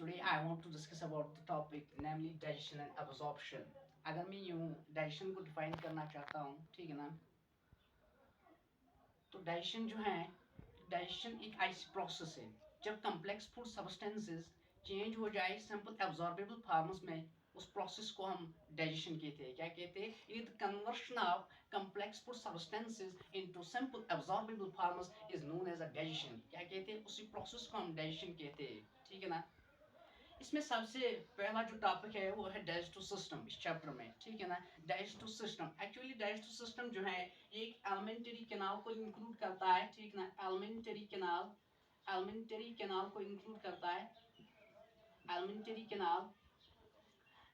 Today I want to discuss about the topic namely digestion and absorption. अगर मैं यूं digestion को define करना चाहता हूँ, ठीक है ना, तो डाइजेशन जो है, डाइजेशन एक ऐसी प्रोसेस है जब कम्प्लेक्स फूड सब्सटेंसेस चेंज हो जाए सिंपल एब्जॉर्बेबल फार्म्स में, उस प्रोसेस को हम डाइजेशन कहते हैं। क्या कहते हैं? It conversion of complex food substances into simple absorbable forms is known as a digestion. क्या कहते हैं? उसी प्रोसेस को हम डाइजेशन कहते हैं, ठीक है ना। इसमें सबसे पहला जो टॉपिक है वो है डाइजेस्टिव सिस्टम इस चैप्टर में, ठीक है ना। Digestive system, actually digestive system जो है ये एक एलिमेंट्री कैनाल को इंक्लूड करता है, ठीक ना। एलिमेंट्री कैनाल को इंक्लूड करता है, alimentary canal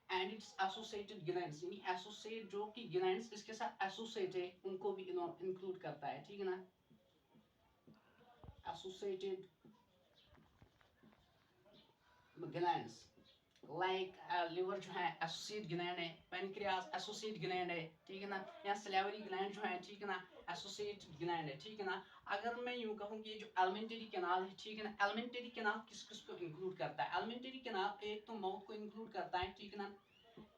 and it's associated glands, यानी एसोसिएट जो कि ग्लैंड्स इसके साथ एसोसिएट है उनको भी इंक्लूड करता है, ठीक है ना। एसोसिएटेड ग्लैंड्स लाइक लिवर जो है एसोसिएट ग्लैंड है, पेनक्रियास एसोसिएट ग्लैंड है, ठीक है ना। या सलेवरी ग्लैंड जो है, ठीक है ना, एसोसिएट ग्लैंड है, ठीक है ना। अगर मैं यूं कहूं कि ये जो एलिमेंट्री कैनाल है, ठीक है ना, एलिमेंट्री कैनाल किस किस को इंक्लूड करता है? एलिमेंट्री कैनाल एक तो माउथ को इंक्लूड करता है, ठीक है ना,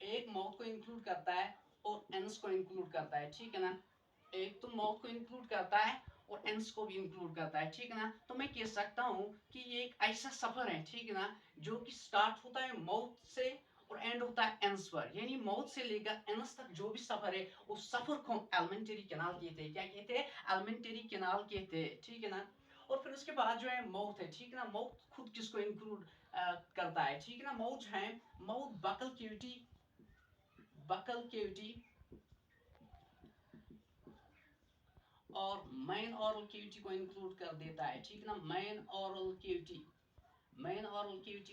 एक माउथ को इंक्लूड करता है और एंस को इंक्लूड करता है, ठीक है ना। एक तो माउथ को इंक्लूड करता है और एंस को भी इंक्लूड करता है, ठीक है ना। तो मैं कह सकता हूँ कि ये एक ऐसा सफर है, ठीक है ना, जो कि स्टार्ट होता है माउथ से और एंड होता है एंस पर, यानी माउथ से लेकर एंस तक जो भी सफर है उस सफर को हम एलिमेंट्री कैनाल कहते हैं। क्या कहते हैं? एलिमेंट्री कैनाल कहते हैं, ठीक है ना। और फिर उसके बाद जो है माउथ है, ठीक है ना। माउथ खुद किसको इंक्लूड करता है, ठीक है ना। माउथ है, माउथ बकल केविटी और मेन ऑरल केविटी को इंक्लूड कर देता है, ठीक है ना। मेन ऑरल केविटी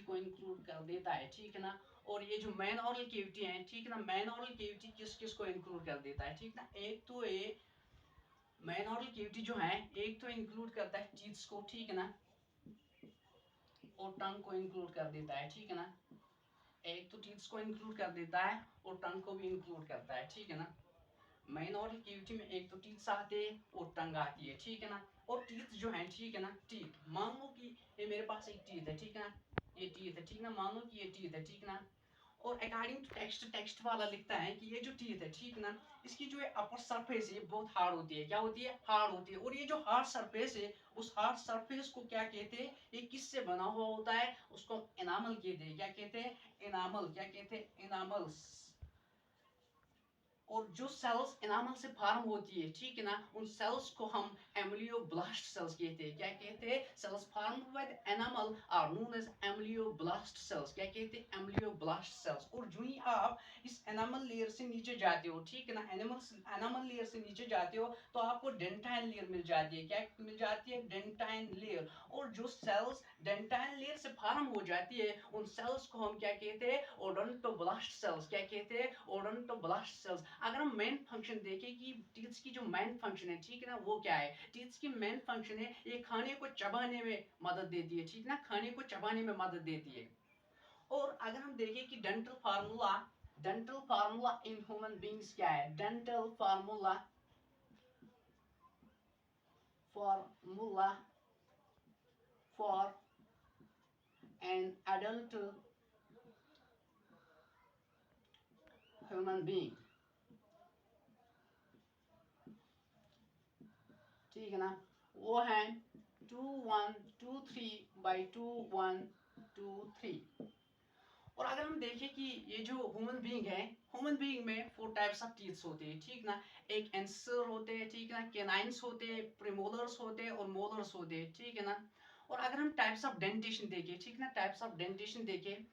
को इंक्लूड कर देता है, ठीक है ना। और ये जो मेन ऑरल केविटी है, ठीक है ना, मेन ऑरल केविटी किस किस को इंक्लूड कर देता है, ठीक है ना। एक तो ये मेन ऑरल केविटी जो है एक तो इंक्लूड करता है टीथ्स को, ठीक है ना, और टंग को इंक्लूड कर देता है, ठीक है ना। एक तो टीथ्स को इंक्लूड कर देता है और टंग को भी इंक्लूड करता है, ठीक है ना। मेन ऑरल केविटी में एक तो टीथ आते हैं और टंग आती है, ठीक है ना। और टीथ जो है, ठीक है ना, टीथ मान लो कि ये मेरे पास एक टीथ है, ठीक है ना, ये टीथ है, ठीक ना, मान लो कि ये टीथ है, ठीक ना। और अकॉर्डिंग टू टेक्स्ट वाला लिखता है कि ये जो टीथ है, ठीक ना, इसकी जो है अपर सरफेस है बहुत हार्ड होती है। क्या होती है? हार्ड होती है। और ये जो हार्ड सरफेस है उस हार्ड सरफेस को क्या कहते हैं? ये किससे बना हुआ होता है? उसको एनामल कहते हैं। क्या कहते हैं? एनामल। क्या कहते हैं? एनामल्स। और जो सेल्स एनामल से फॉर्म होती है, ठीक है ना, उन सेल्स को हम एम्ब्लियोब्लास्ट सेल्स कहते हैं। क्या कहते हैं? Cells formed by the enamel are known as ameloblast cells. क्या कहते हैं? Ameloblast cells. और जो ही आप इस एनामल लेयर से नीचे जाते हो, ठीक है ना, एनामल लेयर से नीचे जाते हो तो आपको डेंटाइन लेयर मिल जाती है। क्या मिल जाती है? Dentine layer. और जो सेल्स डेंटाइन लेयर से फॉर्म हो जाती है उन सेल्स को हम क्या कहते हैं? Odontoblast cells. क्या कहते हैं? Odontoblast cells. अगर हम मेन फंक्शन देखें कि टीथ की जो मेन फंक्शन है, ठीक है ना, वो क्या है? टीथ की मेन फंक्शन है ये खाने को चबाने में मदद देती है, ठीक ना, खाने को चबाने में मदद देती है। और अगर हम देखें कि dental formula in human beings क्या है? Dental formula for an adult human being, ठीक है ना, वो है 2123/2123। और अगर हम देखें कि ये जो ह्यूमन बीइंग है, ह्यूमन बीइंग में 4 टाइप्स ऑफ टीथ्स होते हैं, ठीक ना। एक एंसर होते हैं, ठीक है ना, कैनाइंस होते हैं, प्रीमोलर्स होते हैं और मोलर्स होते हैं, ठीक है ना। और अगर हम टाइप्स ऑफ डेंटेशन देखें, ठीक ना, टाइप्स ऑफ डेंटेशन देखें,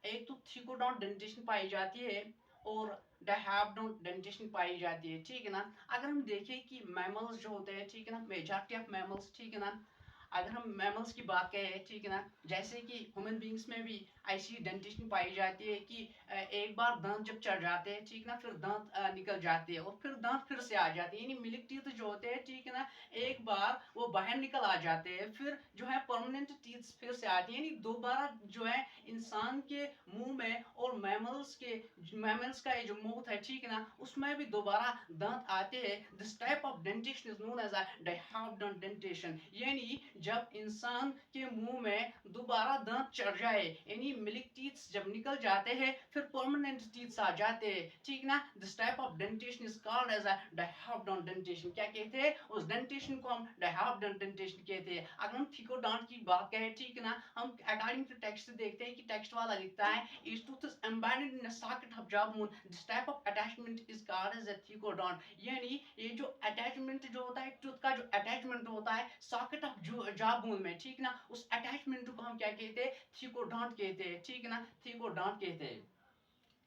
एक तो थिकोडोंट डेंटेशन पाई जाती है और डायहाप्डोंट डेंटेशन पाई जाती है, ठीक है ना। अगर हम देखें कि मैमल्स जो होते हैं, ठीक है ना, मेजॉरिटी ऑफ मैमल्स, ठीक है ना, अगर हम मैमल्स की बात करें, ठीक है ना, जैसे कि ह्यूमन बींग्स में भी ऐसी डेंटिशन पाई जाती है कि एक बार दांत जब चढ़ जाते हैं, ठीक ना, फिर दांत निकल जाते हैं और फिर दांत फिर से आ जाते हैं, यानी मिल्क टीथ जो होते हैं, ठीक है ना, एक बार वो बाहर निकल आ जाते हैं, फिर जो है परमानेंट टीथ फिर से आती है, यानी दोबारा जो है इंसान के मुंह में और मैमल्स का ये जो मुंह है, ठीक है ना, उसमें भी दोबारा दांत आते हैं। This type of dentition is known as a diphyodont dentition, यानी जब इंसान के मुंह में दोबारा दांत चढ़ जाए, यानी मिल्क टीथ जब निकल जाते हैं फिर परमानेंट टीथ आ जाते हैं, ठीक ना। This type of dentition is called as a diphyodont dentition. क्या कहते हैं उस डेंटेशन को? हम डायहाफ्डन डेंटेशन कहते हैं। अगर हम थिकोडोंट की बात करें, ठीक है ना, हम अकॉर्डिंग टू टेक्स्ट देखते हैं कि टेक्स्ट वाला लिखता है each tooth is embedded in a socket of jaw bone, this type of attachment is called as a thecodont. यानी ये जो अटैचमेंट जो होता है, टूथ का जो अटैचमेंट होता है सॉकेट ऑफ जॉ बोन में, ठीक ना, उस अटैचमेंट को हम क्या कहते हैं? थिकोडोंट कहते हैं, ठीक है ना, थिकोडोंट कहते हैं।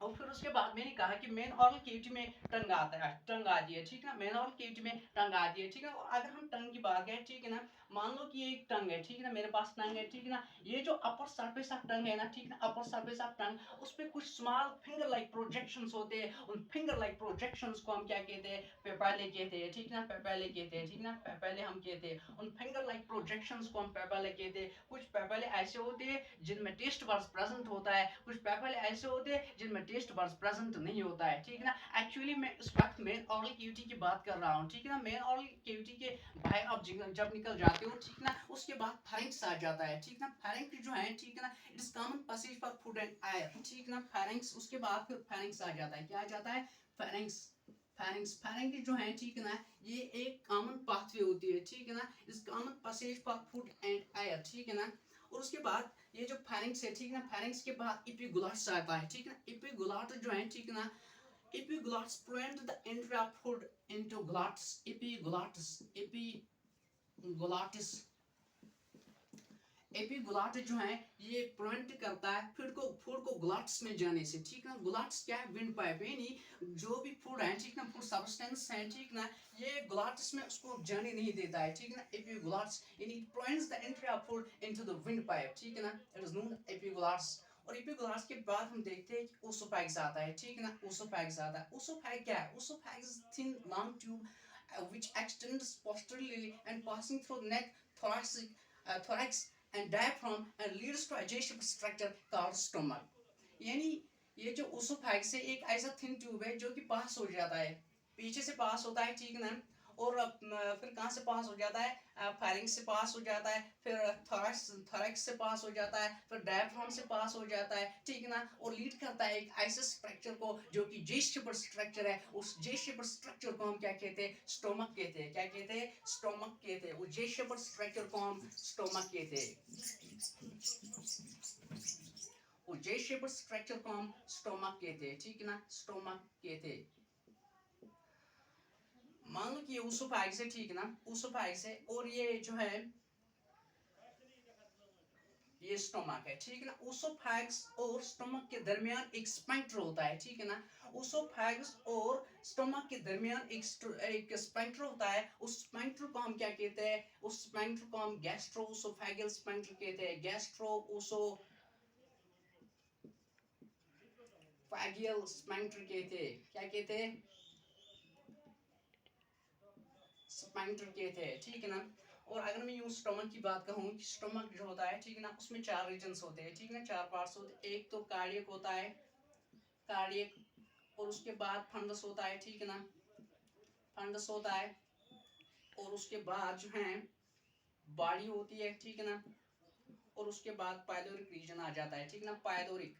और फिर उसके बाद मैंने कहा कि मेन ऑरल केविटी में टंग आता है, टंग आती है, ठीक है ना, मेन ऑरल केविटी में टंग आती है, ठीक है। और अगर हम टंग की बात करें, ठीक है ना, मान लो कि ये एक टंग है, ठीक है ना, मेरे पास टंग है, ठीक है ना, ये जो अपर सरफेस ऑफ टंग है ना, ठीक है ना, अपर सरफेस ऑफ टंग, उस पे कुछ स्मॉल फिंगर लाइक प्रोजेक्शंस होते हैं। उन फिंगर लाइक प्रोजेक्शंस को हम क्या कहते हैं? पेपाले कहते हैं, ठीक है ना, पेपाले कहते हैं, ठीक है ना, पेपाले हम कहते हैं। उन फिंगर लाइक प्रोजेक्शंस को हम पेपाले कहते हैं। कुछ पेपाले ऐसे होते हैं जिनमें टेस्ट बड्स प्रेजेंट होता है, कुछ पेपाले ऐसे होते हैं जिनमें टेस्ट बड्स प्रेजेंट नहीं होता है, ठीक है ना। एक्चुअली मैं इस वक्त मेन ऑरल कैविटी की बात कर रहा हूँ, ठीक है ना। मेन ऑरल कैविटी के बाहर आप जब निकल जाते हो, ठीक है ना, उसके बाद फेरिंक्स आ जाता है, ठीक है ना। फेरिंक्स जो है, ठीक है ना, it is common passage for food and air, ठीक है ना। फेरिंक्स, उसके बाद फिर फेरिंक्स आ जाता है। क्या आ जाता है? फेरिंक्स। फेरिंक्स जो है, ठीक है ना, ये एक कॉमन पाथवे होती है, ठीक है ना, इस common passage for food and air, ठीक है ना। और उसके बाद ये जो फेरिंक्स है, ठीक है ना, फेरिंक्स के बाद एपिग्लॉट्स आता है, ठीक है ना। एपिग्लॉट जो है, ठीक है ना, epiglottis prevent the entry of food into glottis. Epiglottis epiglottis जो है ये प्रिवेंट करता है फूड को ग्लॉट्स में जाने से, ठीक ना। ग्लॉट्स क्या है? विंड पाइप, यानी जो भी फूड है, ठीक ना, फूड सब्सटेंस है, ठीक ना, ये ग्लॉट्स में उसको जाने नहीं देता है, ठीक ना। एपिग्लॉट्स यानी it prevents the entry of food into the wind pipe, ठीक है ना, इट इज नोन एपिग्लॉट्स। और एपिग्लॉट्स के बाद हम देखते हैं कि ओसोफैग्स आता है, ठीक है ना, ओसोफैग्स आता है। ओसोफैग क्या है? Oesophagus thin long tube which extends posteriorly and passing through neck, thorax and diaphragm and leads to adjacent structure called stomach. यानी ये जो ओसोफैगस है एक ऐसा थिन ट्यूब है जो कि पास हो जाता है, पीछे से पास होता है, ठीक ना। और फिर कहाँ से पास हो जाता है? फेरिंक्स से पास हो जाता है, फिर थोरैक्स से पास हो जाता है, फिर डायफ्राम से पास हो जाता है, ठीक ना। और लीड करता है एक ऐसे स्ट्रक्चर को जो कि जे शेप्ड स्ट्रक्चर है। उस जे शेप्ड स्ट्रक्चर को हम क्या कहते हैं? स्टोमक कहते हैं। क्या कहते हैं? स्टोमक कहते हैं। वो जे शेप्ड स्ट्रक्चर को हम स्टोमक कहते हैं। वो जे शेप्ड स्ट्रक्चर को हम स्टोमक कहते हैं, ठीक है ना, स्टोमक कहते हैं। मान लो कि ये ओसोफैगस है, ठीक है ना, ओसोफैगस है, और ये जो है ये स्टोमक है, ठीक है ना। ओसोफैगस और स्टोमक के दरमियान एक स्फिंक्टर होता है, ठीक है ना। ओसोफैगस और स्टोमक के दरमियान एक स्फिंक्टर होता है। उस स्फिंक्टर को हम क्या कहते हैं? उस स्फिंक्टर को हम गैस्ट्रोओसोफैगल स्फिंक्टर कहते हैं। गैस्ट्रोओसोफैगल स्फिंक्टर कहते हैं। क्या कहते हैं? स्फिंक्टर कहते हैं, ठीक है ना। और अगर मैं यूं स्टोमक की बात कहूँ कि स्टोमक जो होता है, ठीक है ना, उसमें 4 रीजन्स होते हैं, ठीक है ना, 4 पार्ट्स होते हैं। एक तो कार्डियक होता है, कार्डियक, और उसके बाद फंडस होता है, ठीक है ना, फंडस होता है, और उसके बाद जो है बॉडी होती है, ठीक है ना, और उसके बाद पाइलोरिक रीजन आ जाता है, ठीक है ना, पाइलोरिक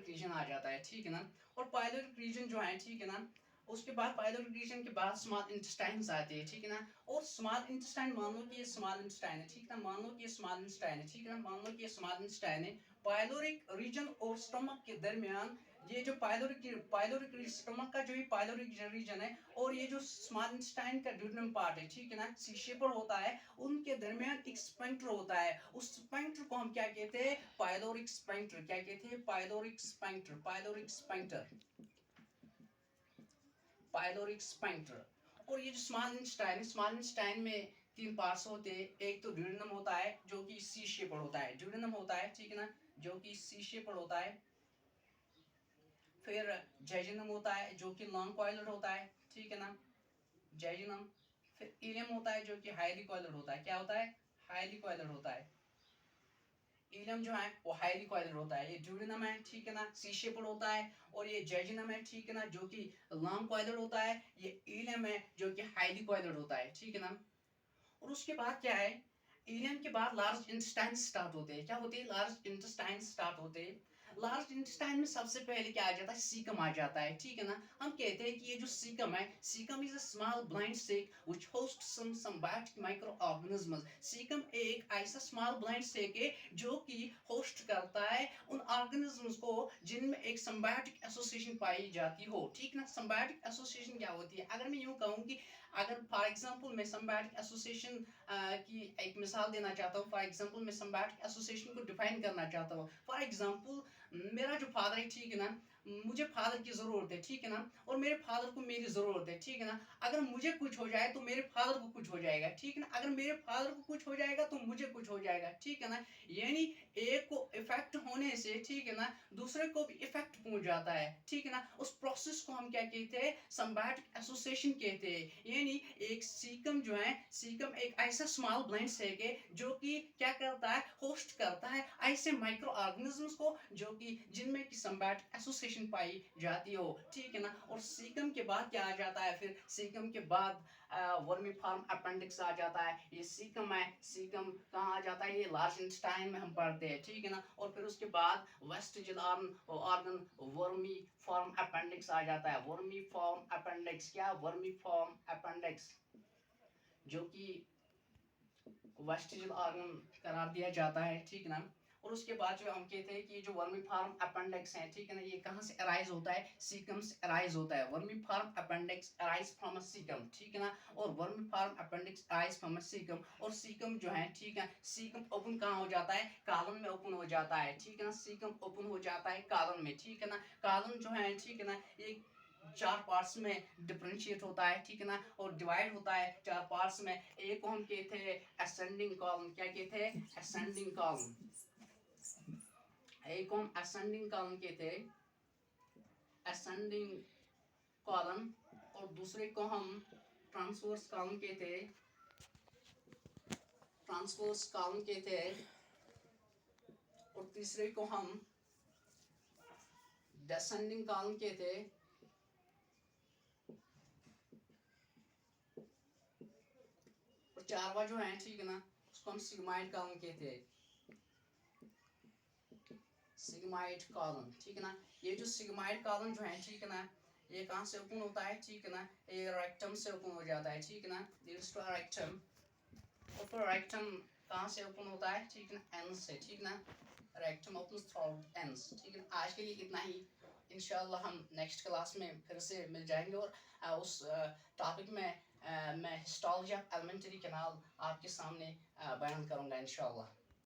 रीजन आ जाता है, ठीक है ना। और पाइलोरिक रीजन जो है, ठीक है ना, उसके बाद पाइलोरिक रीजन के बाद स्मॉल इंटेस्टाइन्स आते हैं, ठीक है ना। और स्मॉल इंटेस्टाइन, मान लो कि ये स्मॉल इंटेस्टाइन है, ठीक है ना, मान लो कि ये स्मॉल इंटेस्टाइन है, ठीक है ना, मान लो कि ये स्मॉल इंटेस्टाइन है। पाइलोरिक रीजन और स्टमक के दरमियान ये जो पाइलोरिक स्टमक का जो ये पाइलोरिक रीजन है और ये जो स्मॉल इंटेस्टाइन का ड्यूडेनम पार्ट है, ठीक है ना, सी शेपर होता है, उनके दरमियान एक स्फिंक्टर होता है। उस स्फिंक्टर को हम क्या कहते हैं? Pyloric sphincter. क्या कहते हैं? Pyloric sphincter. Pyloric sphincter, pyloric sphincter. और ये जो स्मॉल इंटेस्टाइन है, स्मॉल इंटेस्टाइन में 3 पार्ट्स होते हैं। एक तो ड्यूडेनम होता है जो कि सी शेपर होता है, ड्यूडेनम होता है, ठीक है ना, जो कि सी शेपर होता है। फिर जेजिनम होता है जो कि लॉन्ग कॉइलर होता है, ठीक है ना, जेजिनम। फिर इलियम होता है जो कि हाईली कॉइलर होता है। क्या होता है? हाईली कॉइलर होता है। इलियम जो है वो हाईली कॉइल्ड होता है, ये ड्यूडेनम है, ठीक है ना, सी शेप्ड होता है, और ये जेजिनम है, ठीक है ना, जो कि लॉन्ग कॉइल्ड होता है, ये इलियम है जो कि हाईली कॉइल्ड होता है, ठीक है ना। और उसके बाद क्या है, इलियम के बाद लार्ज इंटेस्टाइन स्टार्ट होते हैं। क्या होते हैं? लार्ज इंटेस्टाइन स्टार्ट होते हैं। लार्ज इंटेस्टाइन में सबसे पहले क्या आ जाता है? सीकम आ जाता है, ठीक है ना। हम कहते हैं कि ये जो सीकम है, caecum is a small blind sac which host some symbiotic microorganisms. Caecum एक ऐसा स्मॉल ब्लाइंड सेक है जो कि होस्ट करता है उन ऑर्गेनिजम्स को जिनमें एक सिम्बायोटिक एसोसिएशन पाई जाती हो, ठीक ना। सिम्बायोटिक एसोसिएशन क्या होती है? अगर मैं यूं कहूं कि अगर फॉर एग्जांपल मैं सिम्बायोटिक एसोसिएशन की एक मिसाल देना चाहता हूँ, फॉर एग्जांपल मैं सिम्बायोटिक एसोसिएशन को डिफाइन करना चाहता हूँ। फॉर एग्जांपल मेरा जो फादर है, ठीक है ना, मुझे फादर की ज़रूरत है, ठीक है ना, और मेरे फादर को मेरी ज़रूरत है, ठीक है ना। अगर मुझे कुछ हो जाए तो मेरे फादर को कुछ हो जाएगा, ठीक है ना। अगर मेरे फादर को कुछ हो जाएगा तो मुझे कुछ हो जाएगा, ठीक है ना। यानी एक को इफेक्ट होने से, ठीक है ना, दूसरे को भी इफेक्ट पहुंच जाता है, ठीक है ना। उस प्रोसेस को हम क्या कहते हैं? सिम्बायोटिक एसोसिएशन कहते हैं। यानी एक सीकम जो है, सीकम एक ऐसा स्मॉल ब्लाइंड सेक है जो कि क्या करता है? होस्ट करता है ऐसे माइक्रो ऑर्गेनिजम्स को जो कि जिनमें कि सिम्बायोटिक एसोसिएशन पाई जाती हो, ठीक है ना। और सीकम के बाद क्या आ जाता है? फिर सीकम के बाद वर्मीफॉर्म अपेंडिक्स आ जाता है। ये सीकम है, सीकम कहाँ आ जाता है? ये लार्ज इंटेस्टाइन में हम पढ़ते हैं, ठीक है ना। और फिर उसके बाद वेस्टिजियल ऑर्गन वर्मीफॉर्म अपेंडिक्स आ जाता है। वर्मीफॉर्म अपेंडिक्स, क्या? वर्मीफॉर्म अपेंडिक्स जो कि वेस्टिजियल ऑर्गन करार दिया जाता है, ठीक है ना। और उसके बाद जो हम कहते हैं कि जो वर्मीफॉर्म अपेंडिक्स है, ठीक है ना, ये कहाँ से अराइज होता है? सीकम से अराइज होता है। Vermiform appendix arise from a caecum, ठीक है ना। और vermiform appendix arise from a caecum. और सीकम जो है, ठीक है, सीकम ओपन कहाँ हो जाता है? कॉलन में ओपन हो जाता है, ठीक है ना। सीकम ओपन हो जाता है कॉलन में, ठीक है ना। कॉलन जो है, ठीक है ना, एक 4 पार्ट्स में डिफरेंशिएट होता है, ठीक है ना, और डिवाइड होता है 4 पार्ट्स में। एक को हम कहते हैं असेंडिंग कॉलम, क्या कहते हैं? Ascending column. एक को हम असेंडिंग कॉलम कहते हैं, असेंडिंग कॉलम। और दूसरे को हम ट्रांसवर्स कॉलम कहते हैं, ट्रांसवर्स कॉलम कहते हैं। और तीसरे को हम डिसेंडिंग कॉलम कहते हैं। और चारवा जो है, ठीक है ना, उसको हम सिग्माइड कॉलम कहते हैं, सिग्माइड कॉलम, ठीक है ना। ये जो सिग्माइड कॉलम जो है, ठीक है ना, ये कहाँ से ओपन होता है? ठीक है ना, ये रेक्टम से ओपन हो जाता है, ठीक है ना, लीड्स टू रेक्टम। और फिर रेक्टम कहाँ से ओपन होता है? ठीक है ना, एंस से, ठीक ना, रेक्टम ओपन थ्रू एंस, ठीक है। आज के लिए इतना ही। इंशाल्लाह हम नेक्स्ट क्लास में फिर से मिल जाएंगे और उस टॉपिक में मैं हिस्टोलॉजी ऑफ एलिमेंट्री कैनाल आपके सामने बयान करूँगा इंशाल्लाह।